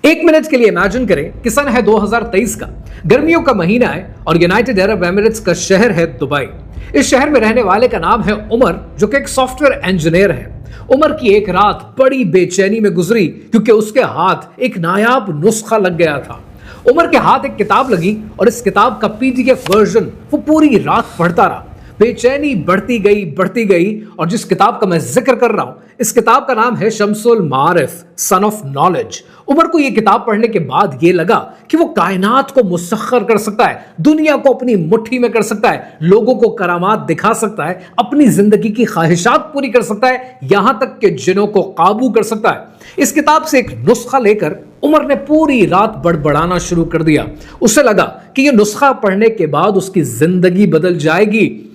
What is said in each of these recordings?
एक मिनट के लिए इमेजिन करें कि सन है 2023 का, गर्मियों का महीना है और यूनाइटेड अरब एमिरेट्स का शहर है दुबई। इस शहर में रहने वाले का नाम है उमर, जो कि एक सॉफ्टवेयर इंजीनियर है। उमर की एक रात बड़ी बेचैनी में गुजरी क्योंकि उसके हाथ एक नायाब नुस्खा लग गया था। उमर के हाथ एक किताब लगी और इस किताब का पीडीएफ वर्जन वो पूरी रात पढ़ता रहा। बेचैनी बढ़ती गई और जिस किताब का मैं जिक्र कर रहा हूं, इस किताब का नाम है Shamsul मारिफ, son of knowledge. Umar को यह किताब पढ़ने के बाद यह लगा कि वो कायनात को मुसख्खर कर सकता है, दुनिया को अपनी मुट्ठी में कर सकता है, लोगों को करामात दिखा सकता है, अपनी जिंदगी की ख्वाहिशात पूरी कर सकता है, यहां तक कि जिन्हों को काबू कर सकता है। इस किताब से एक नुस्खा लेकर उमर ने पूरी रात बड़बड़ाना शुरू कर दिया। उसे लगा कि यह नुस्खा पढ़ने के बाद उसकी जिंदगी बदल जाएगी।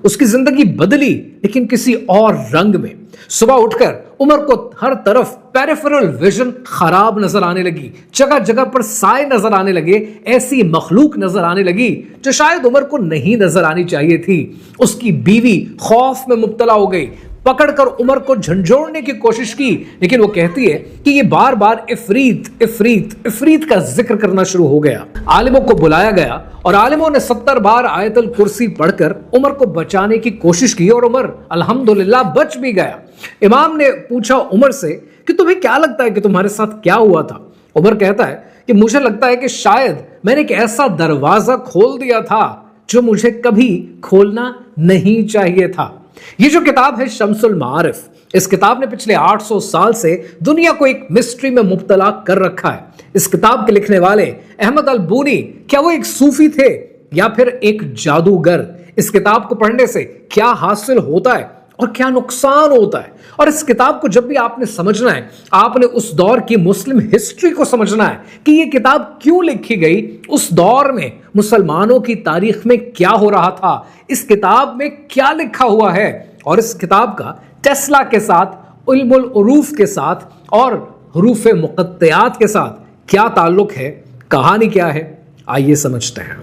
उसकी जिंदगी बदली, लेकिन किसी और रंग में। सुबह उठकर उमर को हर तरफ पेरिफेरल विजन खराब नजर आने लगी, जगह जगह पर साए नजर आने लगे, ऐसी मखलूक नजर आने लगी जो शायद उमर को नहीं नजर आनी चाहिए थी। उसकी बीवी खौफ में मुब्तला हो गई, पकड़कर उमर को झंझोड़ने की कोशिश की, लेकिन वो कहती है कि ये बार बार इफरीत का जिक्र करना शुरू हो गया। आलिमों को बुलाया गया और आलिमों ने 70 बार आयतल कुर्सी पढ़कर उमर को बचाने की कोशिश की और उमर अल्हम्दुलिल्लाह बच भी गया। इमाम ने पूछा उमर से कि तुम्हें क्या लगता है कि तुम्हारे साथ क्या हुआ था? उमर कहता है कि मुझे लगता है कि शायद मैंने एक ऐसा दरवाजा खोल दिया था जो मुझे कभी खोलना नहीं चाहिए था। ये जो किताब है शम्सुल मारिफ, इस किताब ने पिछले 800 साल से दुनिया को एक मिस्ट्री में मुब्तला कर रखा है। इस किताब के लिखने वाले अहमद अल बूनी, क्या वो एक सूफी थे या फिर एक जादूगर? इस किताब को पढ़ने से क्या हासिल होता है और क्या नुकसान होता है? और इस किताब को जब भी आपने समझना है, आपने उस दौर की मुस्लिम हिस्ट्री को समझना है कि ये किताब क्यों लिखी गई, उस दौर में मुसलमानों की तारीख में क्या हो रहा था, इस किताब में क्या लिखा हुआ है, और इस किताब का टेस्ला के साथ, इल्मुल उरूफ के साथ और हुरूफ मुक़त्तयात के साथ क्या ताल्लुक है, कहानी क्या है, आइए समझते हैं।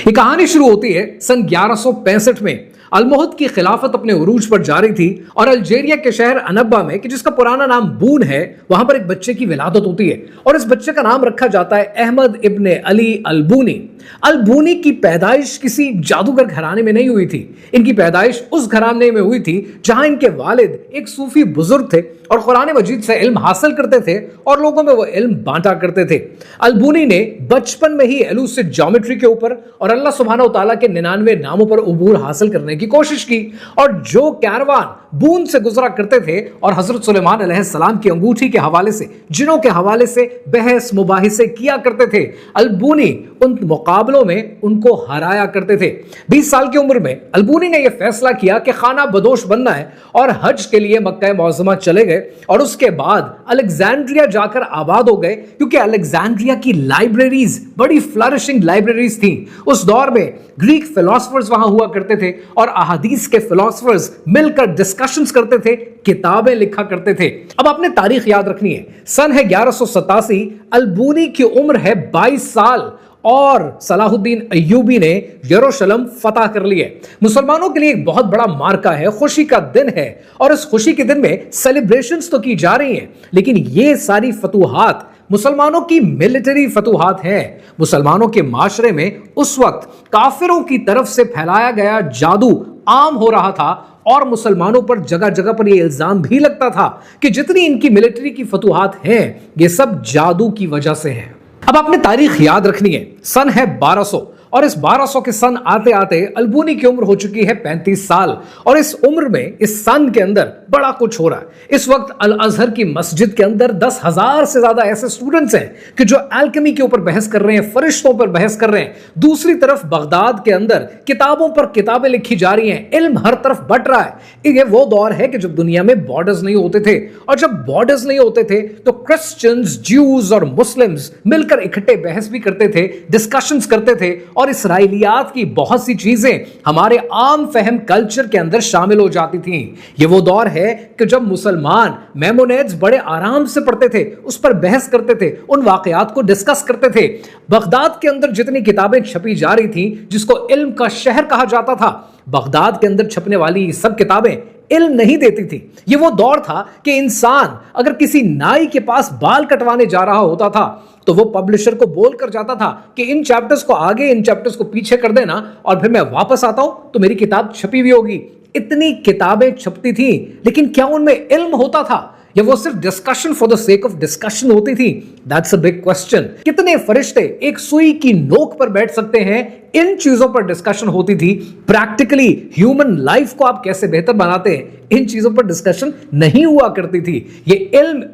ये कहानी शुरू होती है सन 1165 में। अलमोहद की खिलाफत अपने उरूज पर जारी थी और अल्जीरिया के शहर अनब्बा में, कि जिसका पुराना नाम बून है, वहां पर एक बच्चे की विलादत होती है और इस बच्चे का नाम रखा जाता है अहमद इब्ने अली अल-बूनी। अल-बूनी की पैदाइश किसी जादूगर घराने में नहीं हुई थी। इनकी पैदाइश उस घराने में हुई थी जहां इनके वालिद एक सूफी बुजुर्ग थे और कुरान मजीद से इल्म हासिल करते थे और लोगों में वो इल्म बांटा करते थे। अल-बूनी ने बचपन में ही एलुसिड ज्योमेट्री के ऊपर और अल्लाह सुब्हानहू तआला के 99 नामों पर उबूर हासिल करने की कोशिश की, और जो कैरवान बून से गुजरा करते थे और हजरत सुलेमान अलैहिस्सलाम की अंगूठी के हवाले से, जिनों के हवाले से बहस मुबाहिसे किया करते थे, अल-बूनी उन मुकाबलों में उनको हराया करते थे। 20 साल की उम्र में अल-बूनी ने यह फैसला किया कि खाना बदोश बनना है और हज के लिए मक्का मुअज़्ज़मा चले गए और उसके बाद अलेक्जेंड्रिया जाकर आबाद हो गए, क्योंकि अलेक्जेंड्रिया की लाइब्रेरीज बड़ी फ्लरिशिंग लाइब्रेरीज थी। उस दौर में ग्रीक फिलोसफर्स वहां हुआ करते थे और अहादीस के फिलोसफर्स मिलकर डिस्कशंस करते थे, किताबें लिखा करते थे। अब आपने तारीख याद रखनी है, सन है 1187, अल-बूनी की उम्र है 22 साल और सलाहुद्दीन अय्यूबी ने यरूशलेम फतह कर लिया। मुसलमानों के लिए एक बहुत बड़ा मार्का है, खुशी का दिन है, और इस खुशी के दिन में सेलिब्रेशंस तो की जा रही हैं, लेकिन ये सारी फतूहात मुसलमानों की मिलिट्री फतूहात हैं। मुसलमानों के माशरे में उस वक्त काफिरों की तरफ से फैलाया गया जादू आम हो रहा था और मुसलमानों पर जगह जगह पर यह इल्जाम भी लगता था कि जितनी इनकी मिलिट्री की फतूहात हैं, ये सब जादू की वजह से हैं। अब आपने तारीख याद रखनी है, सन है 1200 और इस 1200 के सन आते आते अल-बूनी की उम्र हो चुकी है 35 साल, और इस उम्र में, इस सन के अंदर बड़ा कुछ हो रहा है। इस वक्त अल अजहर की मस्जिद के अंदर 10,000 से ज्यादा ऐसे स्टूडेंट्स हैं कि जो एल्केमी के ऊपर बहस कर रहे हैं, फरिश्तों पर बहस कर रहे हैं। दूसरी तरफ बगदाद के अंदर किताबों पर किताबें लिखी जा रही हैं, इल्म हर तरफ बट रहा है। ये वो दौर है कि जब दुनिया में बॉर्डर्स नहीं होते थे, और जब बॉर्डर्स नहीं होते थे तो क्रिश्चियंस, ज्यूज और मुस्लिम्स मिलकर इकट्ठे बहस भी करते थे, डिस्कशंस करते थे और इसराइलियात की बहुत सी चीजें हमारे आम फहम कल्चर के अंदर शामिल हो जाती थीं। ये वो दौर है कि जब मुसलमान मेमोनेड्स बड़े आराम से पढ़ते थे, उस पर बहस करते थे, उन वाकयात को डिस्कस करते थे। बगदाद के अंदर जितनी किताबें छपी जा रही थीं, जिसको इल्म का शहर कहा जाता था, बगदाद के अंदर छपने वाली सब किताबें इल्म नहीं देती थी। ये वो दौर था कि इंसान अगर किसी नाई के पास बाल कटवाने जा रहा होता था तो वो पब्लिशर को बोल कर जाता था कि इन चैप्टर्स को आगे, इन चैप्टर्स को पीछे कर देना, और फिर मैं वापस आता हूं तो मेरी किताब छपी हुई होगी। इतनी किताबें छपती थी, लेकिन क्या उनमें इल्म होता था या वो सिर्फ discussion for the sake of discussion होती थी? That's a big question. कितने फरिश्ते एक सुई की नोक पर बैठ सकते हैं? इन चीजों पर डिस्कशन होती थी। प्रैक्टिकली ह्यूमन लाइफ को आप कैसे बेहतर बनाते हैं, इन चीजों पर डिस्कशन नहीं हुआ करती थी। ये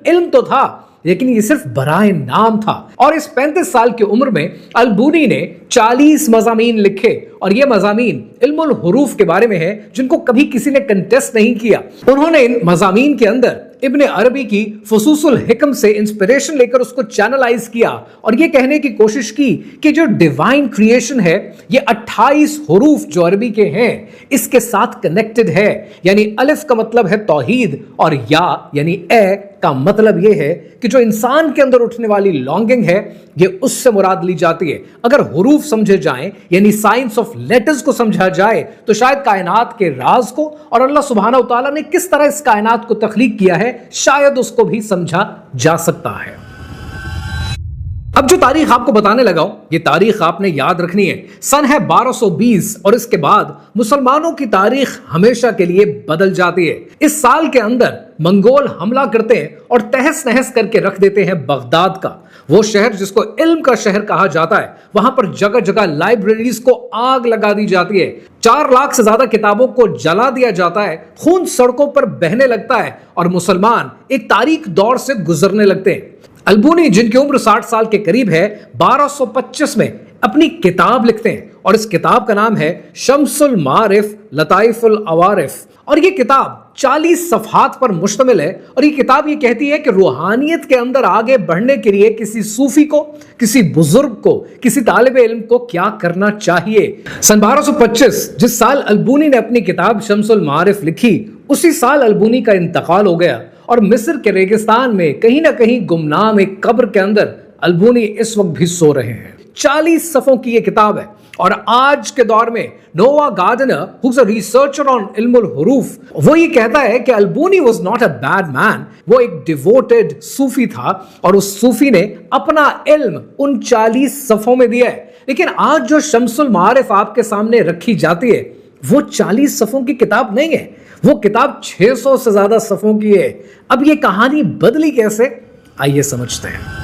इल्म तो था, लेकिन ये सिर्फ बराए नाम था। और इस 35 साल की उम्र में अलबूनी ने 40 मज़ामीन लिखे, और ये मज़ामीन इल्मुल हुरूफ के बारे में है, जिनको कभी किसी ने कंटेस्ट नहीं किया। उन्होंने इन मज़ामीन के अंदर इब्ने अरबी की फुसूसुल हिकम से इंस्पिरेशन लेकर उसको चैनलाइज किया और ये कहने की कोशिश की कि जो डिवाइन क्रिएशन है, ये 28 हुरूफ जो अरबी के हैं, इसके साथ कनेक्टेड है। यानी अलिफ का मतलब है तौहीद, और या यानी ए का मतलब यह है कि जो इंसान के अंदर उठने वाली लॉन्गिंग है, ये उससे मुराद ली जाती है। अगर हुरूफ समझे जाएं, यानी साइंस ऑफ लेटर्स को समझा जाए, तो शायद कायनात के राज को और अल्लाह सुब्हानहू तआला ने किस तरह इस कायनात को तख्लीक किया है, शायद उसको भी समझा जा सकता है। अब जो तारीख आपको बताने लगा हूं, ये तारीख आपने याद रखनी है। सन है 1220, और इसके बाद मुसलमानों की तारीख हमेशा के लिए बदल जाती है। इस साल के अंदर मंगोल हमला करते हैं और तहस नहस करके रख देते हैं बगदाद का, वो शहर जिसको इल्म का शहर कहा जाता है। वहां पर जगह जगह लाइब्रेरीज को आग लगा दी जाती है, 4 लाख से ज्यादा किताबों को जला दिया जाता है, खून सड़कों पर बहने लगता है, और मुसलमान एक तारीख दौर से गुजरने लगते हैं। अलबूनी, जिनकी उम्र 60 साल के करीब है, 1225 में अपनी किताब लिखते हैं, और इस किताब का नाम है शम्सुल मारिफ लताइफुल अवारिफ, और ये किताब 40 सफ़हात पर मुश्तमिल है। और ये किताब ये कहती है कि रूहानियत के अंदर आगे बढ़ने के लिए किसी सूफी को, किसी बुजुर्ग को, किसी तालिबे इल्म को क्या करना चाहिए। सन 1225, जिस साल अलबूनी ने अपनी किताब शम्सुल मारिफ लिखी, उसी साल अलबूनी का इंतकाल हो गया, और मिस्र के रेगिस्तान में कहीं ना कहीं गुमनाम एक कब्र के अंदर अलबूनी इस वक्त भी सो रहे हैं। 40 सफ़ों की ये किताब है। और आज के दौर में Noah Gardner, who is a researcher on इल्मुल हुरूफ, वो ये कहता है कि Albuni was not a bad man, वो एक डिवोटेड सूफी था, और उस सूफी ने अपना इल्म उन 40 सफ़ों में दिया है। लेकिन आज जो शम्सुल मारिफ आपके सामने रखी जाती है, वो 40 सफ़ों की किताब नहीं है, वो किताब 600 से ज्यादा सफ़ों की है। अब ये कहानी बदली कैसे, आइए समझते हैं।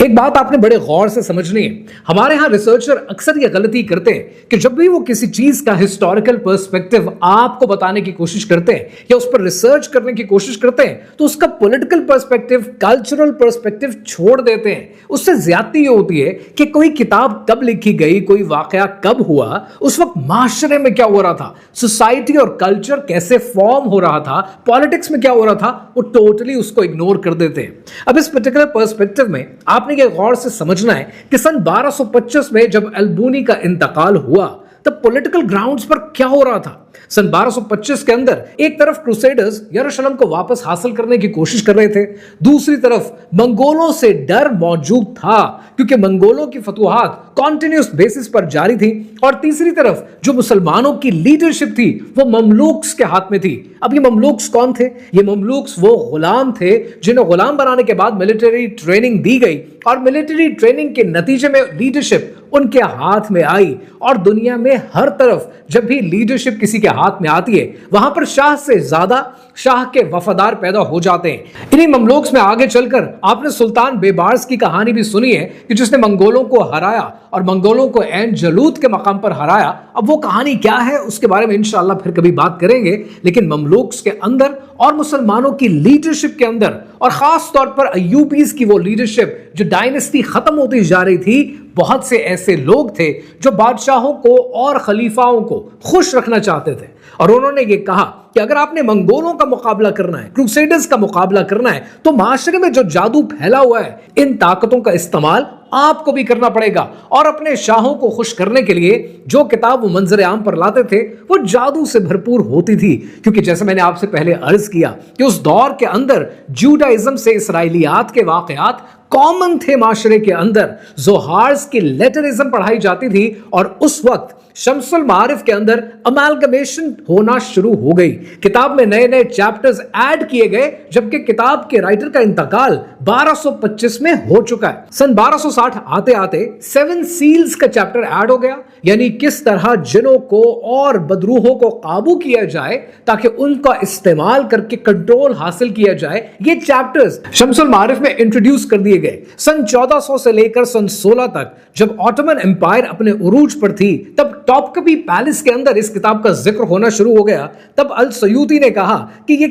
एक बात आपने बड़े गौर से समझनी है। हमारे यहां रिसर्चर अक्सर ये गलती करते हैं कि जब भी वो किसी चीज का हिस्टोरिकल पर्सपेक्टिव आपको बताने की कोशिश करते हैं या उस पर रिसर्च करने की कोशिश करते हैं, तो उसका पॉलिटिकल पर्सपेक्टिव, कल्चरल पर्सपेक्टिव छोड़ देते हैं। उससे ज्यादती ये होती है कि कोई किताब कब लिखी गई, कोई वाकया कब हुआ, उस वक्त माशरे में क्या हो रहा था, सोसाइटी और कल्चर कैसे फॉर्म हो रहा था, पॉलिटिक्स में क्या हो रहा था, वो टोटली उसको इग्नोर कर देते हैं। अब इस पर्टिकुलर पर्सपेक्टिव में आपने ये गौर से समझना है कि सन 1225 में जब अलबूनी का इंतकाल हुआ, तब पॉलिटिकल ग्राउंड्स पर क्या हो रहा था। सन 1225 के अंदर एक तरफ क्रूसेडर्स यरूशलेम को वापस हासिल करने की कोशिश कर रहे थे, दूसरी तरफ मंगोलों से डर मौजूद था क्योंकि मंगोलों की फतुहात कॉन्टिन्यूस बेसिस पर जारी थी, और तीसरी तरफ जो मुसलमानों की लीडरशिप थी वो ममलूक्स के हाथ में थी। अब ये ममलूक्स कौन थे? ये ममलूक्स वो गुलाम थे जिन्हें गुलाम बनाने के बाद मिलिट्री ट्रेनिंग दी गई, और मिलिट्री ट्रेनिंग के नतीजे में लीडरशिप उनके हाथ में आई। और दुनिया में हर तरफ जब भी लीडरशिप किसी के हाथ में आती है, वहां पर शाह से ज्यादा शाह के वफादार पैदा हो जाते हैं। इन्हीं ममलूक्स में आगे चलकर आपने सुल्तान बेबार्स की कहानी भी सुनी है कि जिसने मंगोलों को हराया और मंगोलों को ऐन जलूत के मकाम पर हराया। अब वो कहानी क्या है उसके बारे में इंशाअल्लाह फिर कभी बात करेंगे, लेकिन ममलूक्स के अंदर और मुसलमानों की लीडरशिप के अंदर, और खास तौर पर अय्यूबीज की वो लीडरशिप जो डायनेस्टी खत्म होती जा रही थी, बहुत से ऐसे लोग थे जो बादशाहों को और खलीफाओं को खुश रखना चाहते थे, और उन्होंने ये कहा कि अगर आपने मंगोलों का मुकाबला करना है, क्रूसेडर्स का मुकाबला करना है, तो माशरे में जो जादू फैला हुआ है, इन ताकतों का इस्तेमाल आपको भी करना पड़ेगा। और अपने शाहों को खुश करने के लिए जो किताब वो मंजर आम पर लाते थे वो जादू से भरपूर होती थी, क्योंकि जैसे मैंने आपसे पहले अर्ज किया कि उस दौर के अंदर जूडाइज्म से इसराइलियात के वाकयात कॉमन थे माशरे के अंदर। जोहार्स की लेटरिज्म पढ़ाई जाती थी और उस वक्त शम्सुल मारिफ के अंदर अमालगमेशन होना शुरू हो गई। किताब में नए नए चैप्टर्स ऐड किए गए, जबकि किताब के राइटर का इंतकाल 1225 में हो चुका है। सन 1260 आते आते 7 सील्स का चैप्टर ऐड हो गया, यानी किस तरह जिनों को और बदरूहों को काबू किया जाए ताकि उनका इस्तेमाल करके कंट्रोल हासिल किया जाए। ये चैप्टर्स शम्सुल मारिफ में इंट्रोड्यूस कर दिए गए। सन 1400 से लेकर सन 16 तक जब ऑटोमन एम्पायर अपने उरूज पर थी, तब टॉपकपी पैलेस के अंदर इस किताब का जिक्र होना शुरू हो गया। तब अल सयूती ने कहा कि ये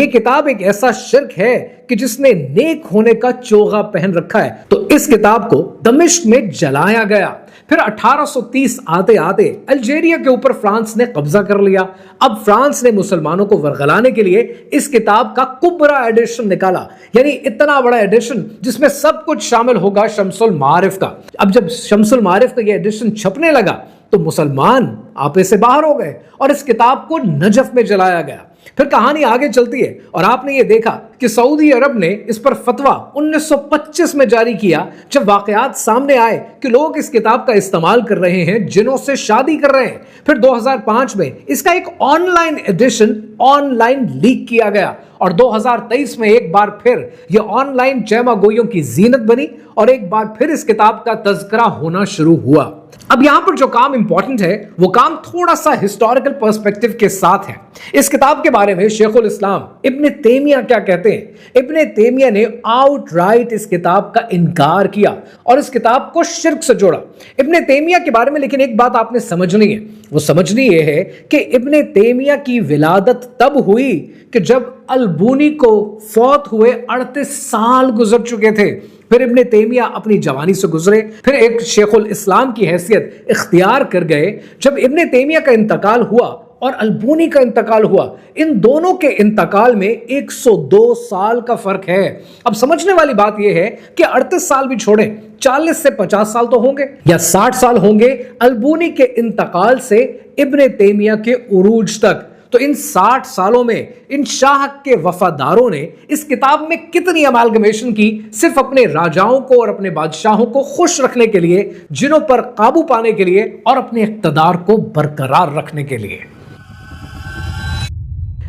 किताब एक ऐसा शिर्क है कि जिसने नेक होने का चोगा पहन रखा है। तो इस किताब को दमिश्क में जलाया गया। फिर 1830 आते आते अल्जीरिया के ऊपर फ्रांस ने कब्जा कर लिया। अब फ्रांस ने मुसलमानों को वरगलाने के लिए इस किताब का कुबरा एडिशन निकाला, यानी इतना बड़ा एडिशन जिसमें सब कुछ शामिल होगा शम्सुल मारिफ का। अब जब शम्सुल मारिफ का ये एडिशन छपने लगा तो मुसलमान आपे से बाहर हो गए और इस किताब को नजफ में जलाया गया। फिर कहानी आगे चलती है और आपने ये देखा कि सऊदी अरब ने इस पर फतवा 1925 में जारी किया, जब वाकयात सामने आए कि लोग इस किताब का इस्तेमाल कर रहे हैं, जिनों से शादी कर रहे हैं। फिर 2005 में इसका एक ऑनलाइन एडिशन ऑनलाइन लीक किया गया और 2023 में एक बार फिर यह ऑनलाइन चैमा गोइयों की जीनत बनी और एक बार फिर इस किताब का तज़किरा होना शुरू हुआ। अब यहां पर जो काम इंपॉर्टेंट है वो काम थोड़ा सा हिस्टोरिकल पर्सपेक्टिव के साथ है। इस किताब के बारे में शेखुल इस्लाम इब्ने तैमिया क्या कहते हैं। इब्ने तैमिया ने आउटराइट इस किताब का इनकार किया और इस किताब को शिर्क से जोड़ा। इब्ने तैमिया के बारे में लेकिन एक बात आपने समझनी है, वो समझनी ये है कि इब्ने तैमिया की विलादत तब हुई कि जब अलबूनी को फौत हुए 38 साल गुजर चुके थे। फिर इब्ने तैमिया अपनी जवानी से गुजरे, फिर एक शेखुल इस्लाम की हैसियत इख्तियार कर गए। जब इब्ने तैमिया का इंतकाल हुआ और अलबूनी का इंतकाल हुआ, इन दोनों के इंतकाल में 102 साल का फर्क है। अब समझने वाली बात यह है कि 38 साल भी छोड़ें, 40 से 50 साल तो होंगे या 60 साल होंगे अलबूनी के इंतकाल से इब्ने तैमिया के उरूज तक। तो इन 60 सालों में इन शाह के वफादारों ने इस किताब में कितनी अमालगमेशन की, सिर्फ अपने राजाओं को और अपने बादशाहों को खुश रखने के लिए, जिनों पर काबू पाने के लिए और अपने इख्तिदार को बरकरार रखने के लिए।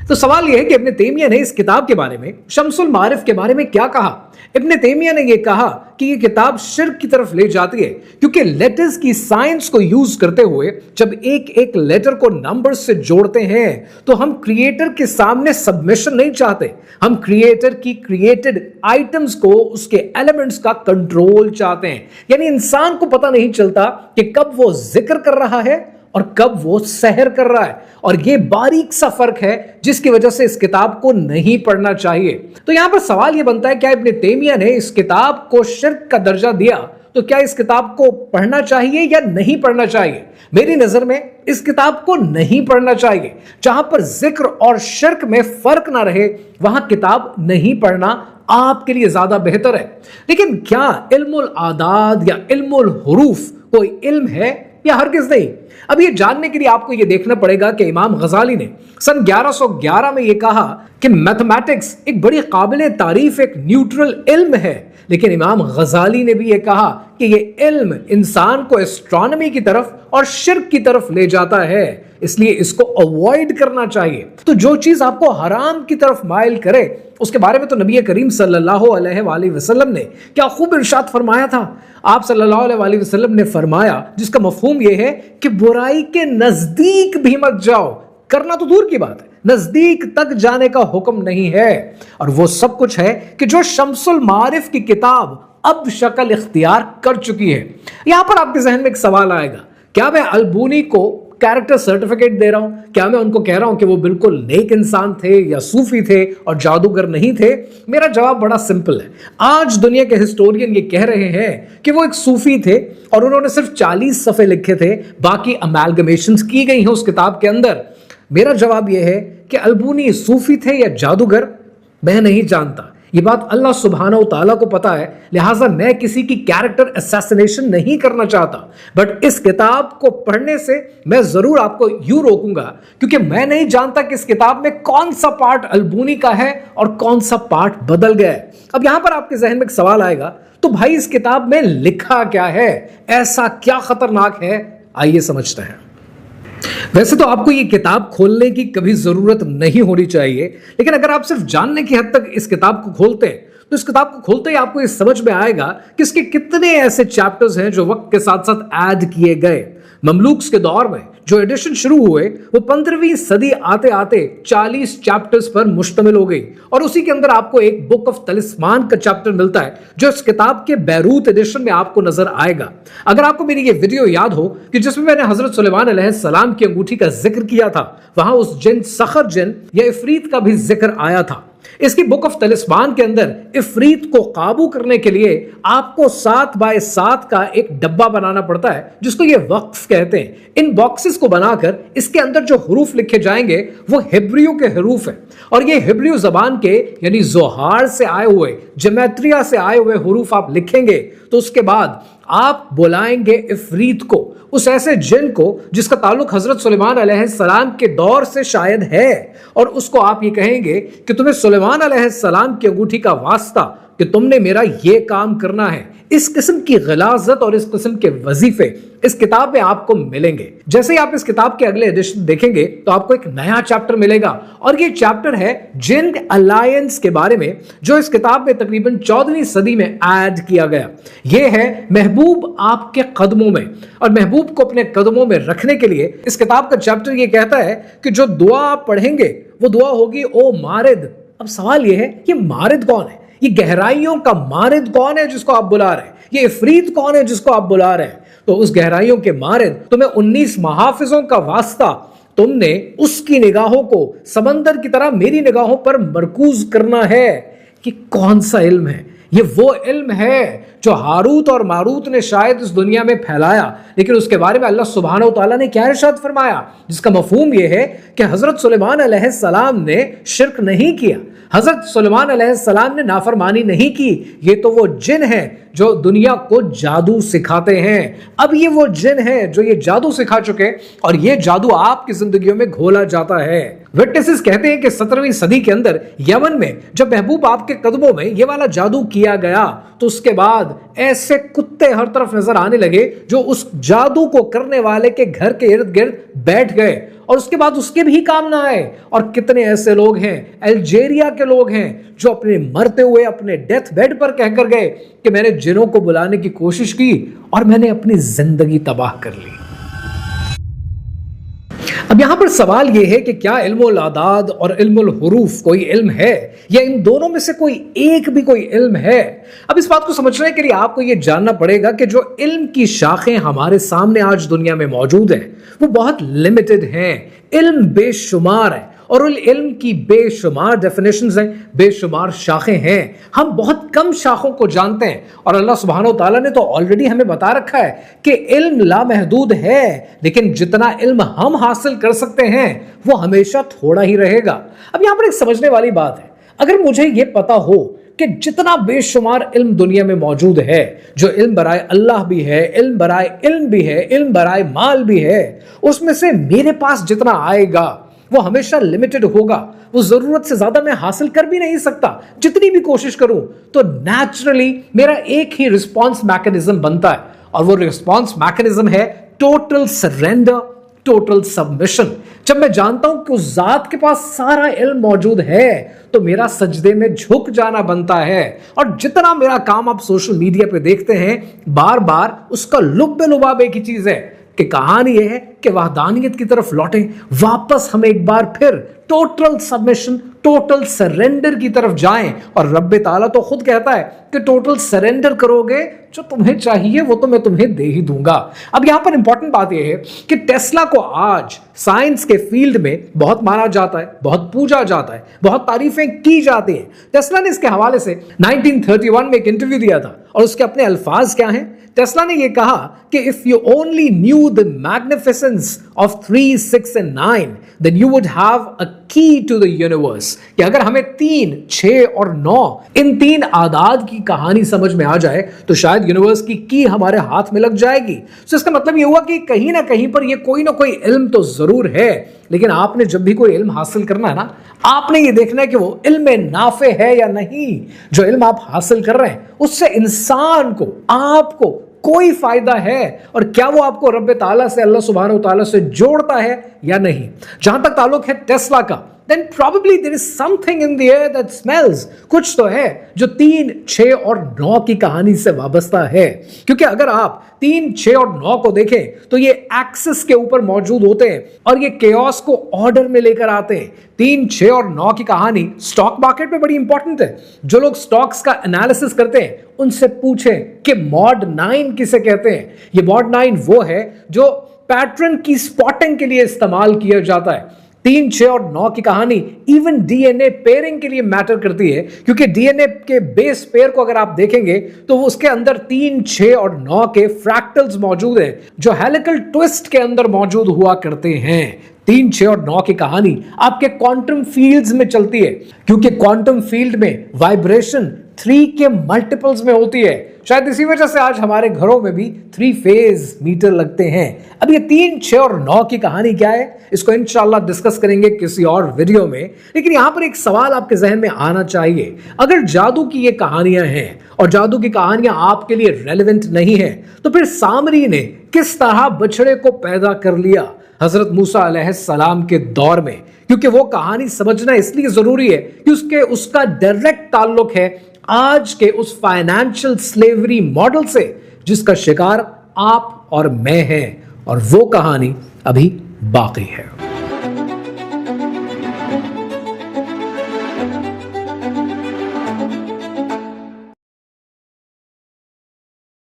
तो सवाल यह है कि इब्ने तैमिया ने इस किताब के बारे में, शम्सुल मारिफ के बारे में क्या कहा। इब्ने तैमिया ने यह कहा कि यह किताब शिर्क की तरफ ले जाती है, क्योंकि लेटर्स की साइंस को यूज करते हुए जब एक एक लेटर को नंबर्स से जोड़ते हैं तो हम क्रिएटर के सामने सबमिशन नहीं चाहते, हम क्रिएटर की क्रिएटेड आइटम्स को, उसके एलिमेंट्स का कंट्रोल चाहते हैं। यानी इंसान को पता नहीं चलता कि कब वो जिक्र कर रहा है और कब वो सहर कर रहा है, और ये बारीक सा फर्क है जिसकी वजह से इस किताब को नहीं पढ़ना चाहिए। तो यहां पर सवाल ये बनता है, क्या इब्ने तैमिया ने इस किताब को शिर्क का दर्जा दिया, तो क्या इस किताब को पढ़ना चाहिए या नहीं पढ़ना चाहिए? मेरी नजर में इस किताब को नहीं पढ़ना चाहिए। जहां पर जिक्र और शिर्क में फर्क ना रहे वहां किताब नहीं पढ़ना आपके लिए ज्यादा बेहतर है। लेकिन क्या इल्मुल आदाद या इल्मुल हुरूफ कोई इल्म है या हरगिज नहीं? अब ये जानने के लिए आपको ये देखना पड़ेगा कि इमाम गजाली ने सन 1111 में ये कहा कि मैथमेटिक्स एक बड़ी काबिल तारीफ एक न्यूट्रल इल्म है, लेकिन इमाम गजाली ने भी ये कहा कि ये इल्म इंसान को एस्ट्रोनॉमी की तरफ और शिर्क की तरफ ले जाता है, इसलिए इसको अवॉइड करना चाहिए। तो जो चीज आपको हराम की तरफ माइल करे उसके बारे में तो नबी करीम सल्लल्लाहु अलैहि वसल्लम ने क्या खूब इरशाद फरमाया था। आप सल्लल्लाहु अलैहि वसल्लम ने फरमाया, जिसका मफहूम यह है कि बुराई के नजदीक भी मत जाओ। करना तो दूर की बात है, नजदीक तक जाने का हुक्म नहीं है। और वो सब कुछ है कि जो शम्सुल मारिफ की किताब अब शक्ल इख्तियार कर चुकी है। यहां पर आपके जहन में एक सवाल आएगा, क्या मैं अलबूनी को कैरेक्टर सर्टिफिकेट दे रहा हूं? क्या मैं उनको कह रहा हूं कि वो बिल्कुल नेक इंसान थे या सूफी थे और जादूगर नहीं थे? मेरा जवाब बड़ा सिंपल है। आज दुनिया के हिस्टोरियन ये कह रहे हैं कि वो एक सूफी थे और उन्होंने सिर्फ 40 सफ़े लिखे थे, बाकी अमैलगमेशंस की गई हैं उस किताब के अंदर। मेरा जवाब यह है कि अलबूनी सूफी थे या जादूगर, मैं नहीं जानता। ये बात अल्लाह सुब्हानहू तआला को पता है, लिहाजा मैं किसी की कैरेक्टर असैसिनेशन नहीं करना चाहता। बट इस किताब को पढ़ने से मैं जरूर आपको यूं रोकूंगा, क्योंकि मैं नहीं जानता कि इस किताब में कौन सा पार्ट अलबूनी का है और कौन सा पार्ट बदल गया है। अब यहां पर आपके जहन में एक सवाल आएगा, तो भाई इस किताब में लिखा क्या है, ऐसा क्या खतरनाक है? आइए समझते हैं। वैसे तो आपको ये किताब खोलने की कभी जरूरत नहीं होनी चाहिए, लेकिन अगर आप सिर्फ जानने की हद तक इस किताब को खोलते हैं तो इस किताब को खोलते ही आपको ये समझ में आएगा कि इसके कितने ऐसे चैप्टर्स हैं जो वक्त के साथ साथ ऐड किए गए। ममलूक्स के दौर में जो एडिशन शुरू हुए वो 15वीं सदी आते आते 40 चैप्टर्स पर मुश्तमिल हो गई, और उसी के अंदर आपको एक बुक ऑफ तलिस्मान का चैप्टर मिलता है जो इस किताब के बैरूत एडिशन में आपको नजर आएगा। अगर आपको मेरी ये वीडियो याद हो कि जिसमें मैंने हजरत सुलेमान अलैहिस्सलाम की अंगूठी का जिक्र किया था, वहां उस जिन सखर जिन या इफरीत का भी जिक्र आया था। इसकी बुक ऑफ तलिस्मान के अंदर इफरीत को काबू करने के लिए आपको 7 बाय 7 का एक डब्बा बनाना पड़ता है, जिसको ये वक्फ कहते हैं। इन बॉक्सेस को बनाकर इसके अंदर जो हरूफ लिखे जाएंगे वो हिब्रियो के हरूफ है, और ये हिब्रियो जबान के यानी जोहार से आए हुए, जमैत्रिया से आए हुए हरूफ आप लिखेंगे तो उसके बाद आप बुलाएंगे इफरीत को, उस ऐसे जिन को जिसका ताल्लुक हजरत सुलेमान अलैहिस्सलाम के दौर से शायद है, और उसको आप ये कहेंगे कि तुम्हें सुलेमान अलैहिस्सलाम की अंगूठी का वास्ता कि तुमने मेरा ये काम करना है। इस किस्म की गलाजत और इस किस्म के वजीफे इस किताब में आपको मिलेंगे। जैसे ही आप इस किताब के अगले एडिशन देखेंगे तो आपको एक नया चैप्टर मिलेगा, और ये चैप्टर है जिन अलायंस के बारे में, जो इस किताब में तकरीबन 14वीं सदी में ऐड किया गया। ये है महबूब आपके कदमों में, और महबूब को अपने कदमों में रखने के लिए इस किताब का चैप्टर ये कहता है कि जो दुआ आप पढ़ेंगे वो दुआ होगी ओ मारिद। अब सवाल ये है, ये मारिद कौन है? ये गहराइयों का मारिद कौन है जिसको आप बुला रहे हैं? ये इफरीत कौन है जिसको आप बुला रहे हैं? तो उस गहराइयों के मारिद, तुम्हें 19 महाफिजों का वास्ता, तुमने उसकी निगाहों को समंदर की तरह मेरी निगाहों पर मरकूज करना है। कि कौन सा इल्म है? ये वो इल्म है जो हारूत और मारूत ने शायद इस दुनिया में फैलाया, लेकिन उसके बारे में अल्लाह सुब्हानहू तआला ने क्या इरशाद फरमाया, जिसका मफहूम यह है कि हजरत सुलेमान अलैहिस्सलाम ने शिर्क नहीं किया, हजरत सुलेमान अलैहिस्सलाम ने नाफरमानी नहीं की। ये तो वो जिन हैं जो दुनिया को जादू सिखाते हैं। अब ये वो जिन हैं जो ये जादू सिखा चुके, और ये जादू आपकी जिंदगियों में घोला जाता है। विटनेसेस कहते हैं कि 17वीं सदी के अंदर यमन में जब महबूब आपके कदमों में ये वाला जादू किया गया, तो उसके बाद ऐसे कुत्ते हर तरफ नजर आने लगे जो उस जादू को करने वाले के घर के इर्द गिर्द बैठ गए, और उसके बाद उसके भी काम ना आए। और कितने ऐसे लोग हैं, अल्जीरिया के लोग हैं, जो अपने मरते हुए अपने डेथ बेड पर कहकर गए कि मैंने जिनों को बुलाने की कोशिश की और मैंने अपनी जिंदगी तबाह कर ली। अब यहां पर सवाल यह है कि क्या इल्मुल आदाद और इल्मुल हुरूफ कोई इल्म है, या इन दोनों में से कोई एक भी कोई इल्म है? अब इस बात को समझने के लिए आपको यह जानना पड़ेगा कि जो इल्म की शाखें हमारे सामने आज दुनिया में मौजूद हैं वो बहुत लिमिटेड हैं। इल्म बेशुमार है, और उन इल्म की बेशुमार डेफिनेशंस हैं, बेशुमार शाखें हैं। हम बहुत कम शाखों को जानते हैं, और अल्लाह सुब्हानहू तआला ने तो ऑलरेडी हमें बता रखा है कि इल्म लामहदूद है, लेकिन जितना इल्म हम हासिल कर सकते हैं वो हमेशा थोड़ा ही रहेगा। अब यहां पर एक समझने वाली बात है, अगर मुझे यह पता हो कि जितना बेशुमार इल्म दुनिया में मौजूद है, जो इल्म बराए अल्लाह भी है, इल्म बराए इल्म भी है, इल्म बराए माल भी है, उसमें से मेरे पास जितना आएगा वो हमेशा लिमिटेड होगा, वो जरूरत से ज्यादा मैं हासिल कर भी नहीं सकता। जितनी भी कोशिश करूं तो नेचुरली मेरा एक ही रिस्पॉन्स मैकेनिज्म बनता है, और वो रिस्पॉन्स मैकेनिज्म है टोटल सरेंडर, टोटल सबमिशन। जब मैं जानता हूं कि उस जात के पास सारा इल्म मौजूद है तो मेरा सजदे में झुक जाना बनता है। और जितना मेरा काम आप सोशल मीडिया पे देखते हैं बार बार, उसका लुब्बे लुबाब एक ही चीज है कि कहानी यह है कि वहदानियत की तरफ लौटें, वापस हम एक बार फिर टोटल सबमिशन, टोटल सरेंडर की तरफ जाएं। और रब्बे ताला तो खुद कहता है कि टोटल सरेंडर करोगे, जो तुम्हें चाहिए वो तो मैं तुम्हें दे ही दूंगा। अब यहां पर इंपॉर्टेंट बात यह है कि टेस्ला को आज साइंस के फील्ड में बहुत माना जाता है, बहुत पूजा जाता है, बहुत तारीफें की जाती हैं। टेस्ला ने इसके हवाले से 1931 में एक इंटरव्यू दिया था, और उसके अपने अल्फाज क्या हैं टेस्ला ने यह कहा कि if you only knew the magnificence of 3, 6 and 9 then you would have a key to the universe, कि अगर हमें 3, 6 और 9 इन 3 आदाद की कहानी समझ में आ जाए तो शायद यूनिवर्स की हमारे हाथ में लग जाएगी। तो इसका मतलब यह हुआ कि कहीं ना कहीं पर यह कोई ना कोई इल्म तो जरूर है, लेकिन आपने जब भी कोई इल्म हासिल करना है ना, आपने ये देखना है कि वो इल्म नाफे है या नहीं। जो इल्म आप हासिल कर रहे हैं उससे इंसान को, आपको कोई फायदा है, और क्या वो आपको रब्बे ताला से, अल्लाह सुब्हानहू तआला से जोड़ता है या नहीं। जहां तक ताल्लुक है टेस्ला का, then probably there is something in the air that smells। कुछ तो है जो 3, 6 और 9 की कहानी से वाबस्ता है, क्योंकि अगर आप 3, 6 और 9 को देखें तो ये एक्सिस के ऊपर मौजूद होते हैं और ये केओस को ऑर्डर में लेकर आते हैं। 3, 6 और 9 की कहानी स्टॉक मार्केट में बड़ी इंपॉर्टेंट है। जो लोग स्टॉक्स का एनालिसिस करते हैं उनसे पूछें कि मॉड 9 किसे कहते हैं। ये मॉड 9 वो है जो पैटर्न की स्पॉटिंग के लिए इस्तेमाल किया जाता है। 3, 6 और 9 की कहानी इवन डीएनए पेयरिंग के लिए मैटर करती है, क्योंकि डीएनए के बेस पेयर को अगर आप देखेंगे तो उसके अंदर 3, 6 और 9 के फ्रैक्टल्स मौजूद हैं जो हेलिकल ट्विस्ट के अंदर मौजूद हुआ करते हैं। 3, 6 और 9 की कहानी आपके क्वांटम फील्ड्स में चलती है, क्योंकि क्वांटम फील्ड में वाइब्रेशन 3 के मल्टीपल्स में होती है। शायद इसी वजह से आज हमारे घरों में भी 3 फेज मीटर लगते हैं। अब ये 3, 6 और 9 की कहानी क्या है, इसको इंशाल्लाह डिस्कस करेंगे किसी और वीडियो में। लेकिन यहां पर एक सवाल आपके जहन में आना चाहिए, अगर जादू की ये कहानियां हैं और जादू की कहानियां आपके लिए रेलेवेंट नहीं है, तो फिर सामरी ने किस तरह बछड़े को पैदा कर लिया हजरत मूसा अलैहिस्सलाम के दौर में? क्योंकि वो कहानी समझना इसलिए जरूरी है कि उसका डायरेक्ट ताल्लुक है आज के उस फाइनेंशियल स्लेवरी मॉडल से जिसका शिकार आप और मैं हैं, और वो कहानी अभी बाकी है।